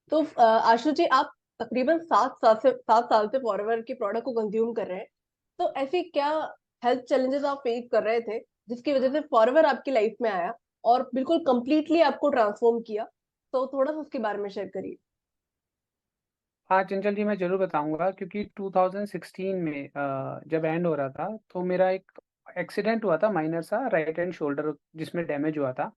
तो आशु जी, आप तकरीबन 7 साल से फॉरएवर के प्रोडक्ट को कंज्यूम कर रहे हैं। तो ऐसी क्या हेल्थ चैलेंजेस आप फेस कर रहे थे जिसकी वजह से फॉरएवर आपकी लाइफ में आया और बिल्कुल कंप्लीटली आपको ट्रांसफॉर्म किया? तो थोड़ा सा उसके बारे में शेयर करिए। हाँ, चंचल जी, मैं ज़रूर बताऊँगा क्योंकि 2016 में जब एंड हो रहा था, तो मेरा एक एक्सीडेंट हुआ था माइनर सा राइट हैंड शोल्डर जिसमें डैमेज हुआ था।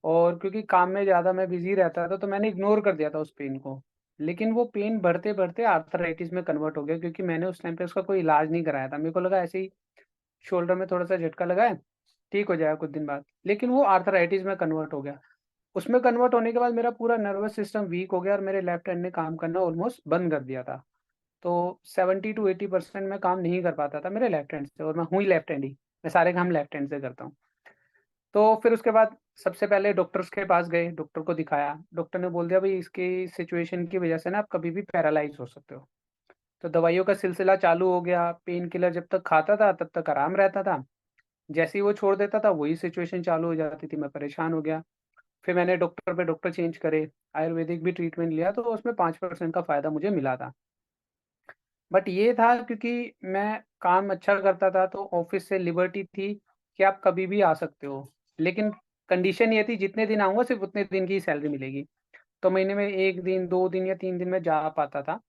और क्योंकि काम में ज़्यादा मैं बिज़ी रहता था, तो मैंने इग्नोर कर दिया था उस पेन को। लेकिन वो पेन बढ़ते-बढ़ते आर्थराइटिस में कन्वर्ट हो गया क्योंकि मैंने उस टाइम पे उसका कोई इलाज नहीं कराया था। मेरे को लगा ऐसे ही शोल्डर में थोड़ा-सा झटका लगा है, ठीक हो जाएगा कुछ दिन बाद। लेकिन वो आर्थराइटिस में कन्वर्ट हो गया। उसमें कन्वर्ट होने के बाद मेरा पूरा नर्वस सिस्टम वीक हो गया और मेरे लेफ्ट हैंड ने काम करना ऑलमोस्ट बंद कर दिया था। तो 70 टू 80% मैं काम नहीं कर पाता था मेरे लेफ्ट हैंड से, और मैं हूँ ही लेफ्ट हैंड ही। मैं सारे काम लेफ्ट हैंड से करता हूँ। तो फिर उसके बाद सबसे पहले डॉक्टर्स के पास गए, डॉक्टर को दिखाया। डॉक्टर ने बोल दिया, भई इसकी सिचुएशन की वजह से ना आप कभी भी पैरालाइज़ हो सकते हो। तो दवाइयों का सिलसिला चालू हो गया। पेन किलर जब तक खाता था तब तक आराम रहता था। जैसे ही वो छोड़ देता था वही सिचुएशन चालू हो जाती थी, मैं परेशान हो गया। फिर मैंने डॉक्टर पे डॉक्टर चेंज करे, आयुर्वेदिक भी ट्रीटमेंट लिया, तो उसमें 5% का फ़ायदा मुझे मिला था। बट ये था क्योंकि मैं काम अच्छा करता था, तो ऑफ़िस से लिबर्टी थी कि आप कभी भी आ सकते हो। लेकिन कंडीशन ये थी, जितने दिन आऊँगा सिर्फ़ उतने दिन की ही सैलरी मिलेगी। तो महीने में 1 दिन, 2 दिन या 3 दिन मैं जा पाता था।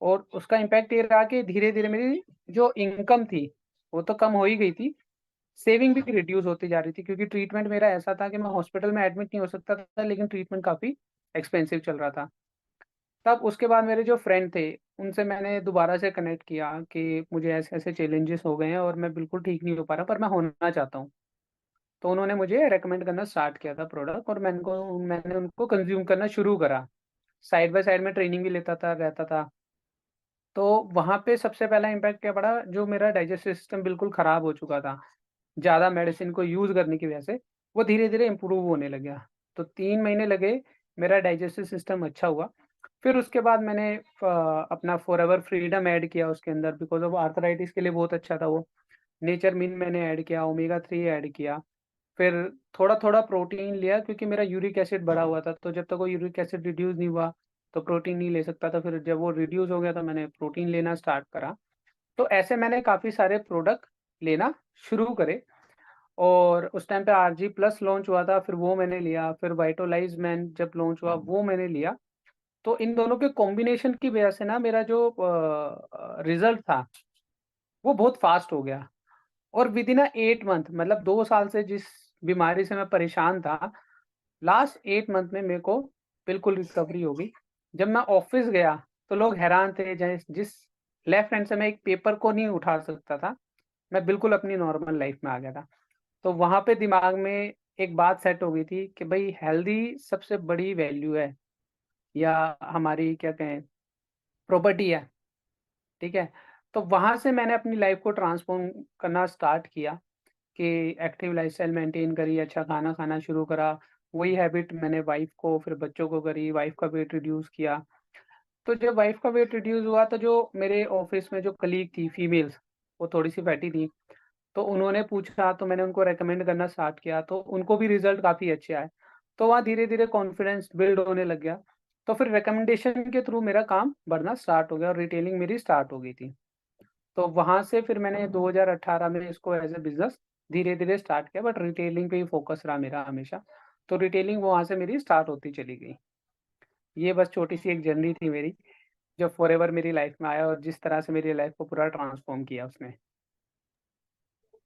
और उसका इम्पैक्ट ये रहा कि धीरे-धीरे मेरी जो इनकम थी, वो तो कम हो ही गई थी, सेविंग भी रिड्यूस होती जा रही थी क्योंकि ट्रीटमेंट मेरा ऐसा था कि मैं हॉस्पिटल में एडमिट नहीं हो सकता था, लेकिन ट्रीटमेंट काफ़ी एक्सपेंसिव चल रहा था। तब उसके बाद मेरे जो फ्रेंड थे, उनसे मैंने दोबारा से कनेक्ट किया कि मुझे ऐसे-ऐसे चैलेंजेस हो गए हैं और मैं बिल्कुल ठीक नहीं हो पा रहा, पर मैं होना चाहता हूँ। तो उन्होंने मुझे रिकमेंड करना स्टार्ट किया था प्रोडक्ट, और मैंने उनको कंज़्यूम करना शुरू करा। साइड बाय साइड में ट्रेनिंग भी लेता था, रहता था। तो वहाँ पे सबसे पहला इम्पैक्ट क्या पड़ा, जो मेरा डाइजेस्टिव सिस्टम बिल्कुल ख़राब हो चुका था, ज़्यादा मेडिसिन को यूज़ करने की वजह से, वो धीरे-धीरे इम्प्रूव होने लग गया। तो 3 महीने लगे, मेरा डाइजेस्टिव सिस्टम अच्छा हुआ। फिर उसके बाद मैंने अपना फॉरएवर फ्रीडम ऐड किया उसके अंदर, बिकॉज़ ऑफ आर्थराइटिस के लिए बहुत अच्छा था वो। नेचर मिन मैंने ऐड किया, ओमेगा 3 ऐड किया। फिर थोड़ा-थोड़ा प्रोटीन लिया क्योंकि मेरा यूरिक एसिड बढ़ा हुआ था, तो जब तक वो यूरिक एसिड रिड्यूस नहीं हुआ, तो प्रोटीन नहीं ले सकता था। फिर जब वो रिड्यूस हो गया, तो मैंने प्रोटीन लेना स्टार्ट करा। तो ऐसे मैंने काफ़ी सारे प्रोडक्ट लेना शुरू करे। और उस टाइम पे आरजी प्लस लॉन्च हुआ था, फिर वो मैंने लिया। फिर वाइटोलाइज़ मैन जब लॉन्च हुआ, वो मैंने लिया। तो इन दोनों के कॉम्बिनेशन की वजह से ना मेरा जो रिज़ल्ट था, वो बहुत फ़ास्ट हो गया। और विदिन 8 मंथ, मतलब 2 साल से जिस बीमारी से मैं परेशान था, लास्ट 8 मंथ में मेरे को बिल्कुल रिकवरी हो गई। जब मैं ऑफ़िस गया, तो लोग हैरान थे, जिस लेफ्ट हैंड से मैं एक पेपर को नहीं उठा सकता था, मैं बिल्कुल अपनी नॉर्मल लाइफ़ में आ गया था। तो वहाँ पे दिमाग में एक बात सेट हो गई थी कि भई हेल्दी सबसे बड़ी वैल्यू है, या हमारी क्या कहें, प्रॉपर्टी है, ठीक है? तो वहाँ से मैंने अपनी लाइफ़ को ट्रांसफ़ॉर्म करना स्टार्ट किया कि एक्टिव लाइफ़स्टाइल मेंटेन करी, अच्छा खाना खाना शुरू करा। वही हैबिट मैंने वाइफ़ को, फिर बच्चों को करी, वाइफ़ का वेट रिड्यूस किया। तो जब वाइफ़ का वेट रिड्यूस हुआ, तो जो मेरे ऑफ़िस में जो कलीग थी फीमेल्स, वो थोड़ी-सी फैटी थी। तो उन्होंने पूछा, तो मैंने उनको रिकमेंड करना स्टार्ट किया, तो उनको भी रिज़ल्ट काफ़ी अच्छे आए। तो वहाँ धीरे-धीरे कॉन्फिडेंस बिल्ड होने लग गया। तो फिर रिकमेंडेशन के थ्रू मेरा काम बढ़ना स्टार्ट हो गया और रिटेलिंग मेरी स्टार्ट हो गई थी। तो वहाँ से फिर मैंने 2018 में इसको एज़ अ बिज़नेस धीरे-धीरे स्टार्ट किया, बट रिटेलिंग पे ही फ़ोकस रहा मेरा हमेशा। तो रिटेलिंग वहाँ से मेरी स्टार्ट होती चली गई। ये बस छोटी-सी एक जर्नी थी मेरी, जो फ़ॉरएवर मेरी लाइफ़ में आया और जिस तरह से मेरी लाइफ़ को पूरा ट्रांसफ़ॉर्म किया उसने।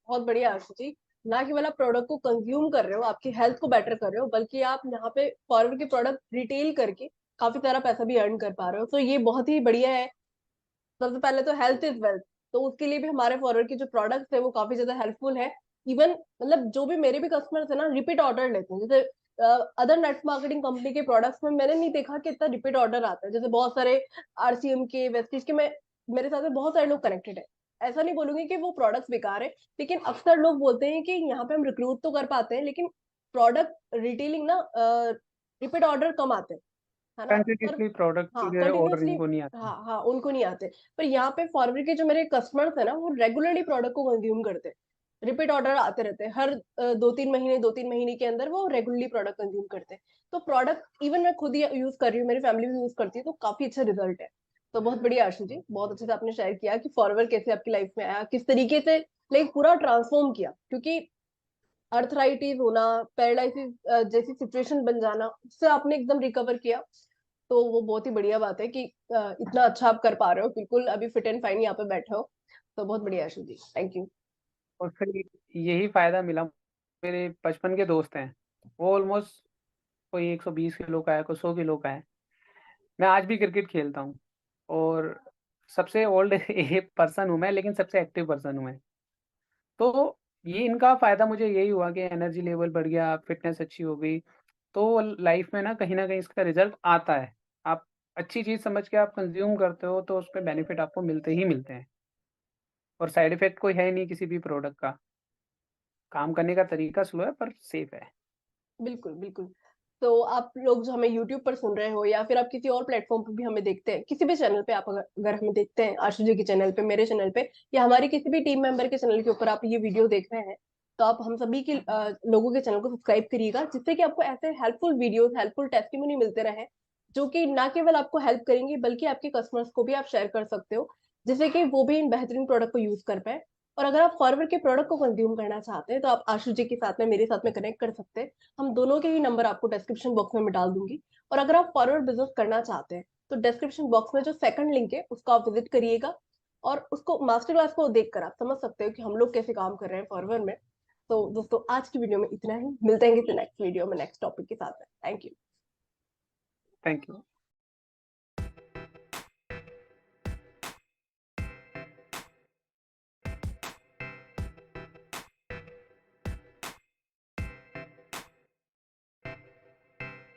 बहुत बढ़िया आशु जी। ना केवल आप प्रोडक्ट को कंज्यूम कर रहे हो, आपकी हेल्थ को बेटर कर रहे हो, बल्कि आप यहाँ पे फॉरएवर के प्रोडक्ट रिटेल करके काफी सारा पैसा भी अर्न कर पा रहे हो, तो ये बहुत ही बढ़िया है। सबसे पहले तो हेल्थ इज वेल्थ, तो उसके लिए भी हमारे फॉरवर्ड के जो प्रोडक्ट्स है वो काफी ज्यादा हेल्पफुल है। इवन मतलब जो भी मेरे भी कस्टमर्स है ना, रिपीट ऑर्डर लेते हैं। जैसे अदर नेट मार्केटिंग कंपनी के प्रोडक्ट्स में मैंने नहीं देखा कि इतना रिपीट ऑर्डर आता है। जैसे बहुत सारे आरसीएम के, वेस्टीज के, मैं मेरे साथ में बहुत सारे लोग कनेक्टेड है। ऐसा नहीं बोलूंगी कि वो प्रोडक्ट्स बेकार है, लेकिन अक्सर लोग बोलते हैं कि यहाँ पे हम रिक्रूट तो कर पाते हैं, लेकिन प्रोडक्ट रिटेलिंग ना रिपीट ऑर्डर कम आते हैं, है ना? पर कंटीन्यूअसली प्रोडक्ट हाँ, के ऑर्डर कंटिन्यूअसली। इनको नहीं आते। हाँ हाँ, उनको नहीं आते। पर यहाँ पे फॉरवर्ड के जो मेरे कस्टमर्स है ना, वो रेगुलरली प्रोडक्ट को कंज्यूम करते हैं। रिपीट ऑर्डर आते रहते हैं हर 2-3 महीने के अंदर वो रेगुलरली प्रोडक्ट कंज्यूम करते हैं। तो प्रोडक्ट इवन मैं खुद ही यूज कर रही हूँ, मेरी फैमिली भी यूज करती है, तो काफी अच्छा रिजल्ट है। तो बहुत बढ़िया आशु जी, बहुत अच्छे से आपने शेयर किया कि फॉरवर्ड कैसे आपकी लाइफ में आया, किस तरीके से लाइक पूरा ट्रांसफॉर्म किया, क्योंकि अर्थराइटिस होना, पैरालिसिस जैसी सिचुएशन बन जाना, उससे आपने एकदम रिकवर किया। तो वो बहुत ही बढ़िया बात है कि इतना अच्छा आप कर पा रहे हो, बिल्कुल अभी फिट एंड फाइन यहाँ पे बैठे हो। तो बहुत बढ़िया आशु जी, थैंक यू। और फिर यही फायदा मिला। मेरे बचपन के दोस्त हैं, वो ऑलमोस्ट कोई 120 किलो का है, कोई 100 किलो का है। मैं आज भी क्रिकेट खेलता हूँ और सबसे ओल्ड ए पर्सन हूँ मैं, लेकिन सबसे एक्टिव पर्सन हूँ मैं। तो ये इनका फ़ायदा मुझे यही हुआ कि एनर्जी लेवल बढ़ गया, फ़िटनेस अच्छी हो गई। तो लाइफ़ में ना कहीं न कहीं इसका रिज़ल्ट आता है। आप अच्छी चीज़ समझ के आप कंज़्यूम करते हो तो उसके बेनिफिट आपको मिलते ही मिलते हैं, और साइड इफ़ेक्ट कोई है नहीं किसी भी प्रोडक्ट का। काम करने का तरीका स्लो है पर सेफ़ है। बिल्कुल, बिल्कुल। तो आप लोग जो हमें यूट्यूब पर सुन रहे हो या फिर आप किसी और प्लेटफ़ॉर्म पे भी हमें देखते हैं, किसी भी चैनल पे आप अगर अगर हमें देखते हैं, आशु जी के चैनल पे, मेरे चैनल पे या हमारी किसी भी टीम मेंबर के चैनल के ऊपर आप ये वीडियो देख रहे हैं, तो आप हम सभी के लोगों के चैनल को सब्सक्राइब करिएगा, जिससे कि आपको ऐसे हेल्पफुल वीडियोज़, हेल्पफुल टेस्टिमोनी मिलते रहें, जो कि ना केवल आपको हेल्प करेंगी, बल्कि आपके कस्टमर्स को भी आप शेयर कर सकते हो, जिससे कि वो भी इन बेहतरीन प्रोडक्ट को यूज़ कर पाएँ। और अगर आप फॉरवर्ड के प्रोडक्ट को कंज़्यूम करना चाहते हैं, तो आप आशु जी के साथ में, मेरे साथ में कनेक्ट कर सकते हैं। हम दोनों के ही नंबर आपको डिस्क्रिप्शन बॉक्स में मैं डाल दूंगी। और अगर आप फॉरवर्ड बिजनेस करना चाहते हैं, तो डिस्क्रिप्शन बॉक्स में जो सेकंड लिंक है उसको आप विजिट करिएगा, और उसको मास्टर क्लास को देखकर आप समझ सकते हो कि हम लोग कैसे काम कर रहे हैं फॉरवर्ड में। तो दोस्तों, आज की वीडियो में इतना ही, मिलते हैं किसी नेक्स्ट वीडियो में नेक्स्ट टॉपिक के साथ में। Thank you. Thank you.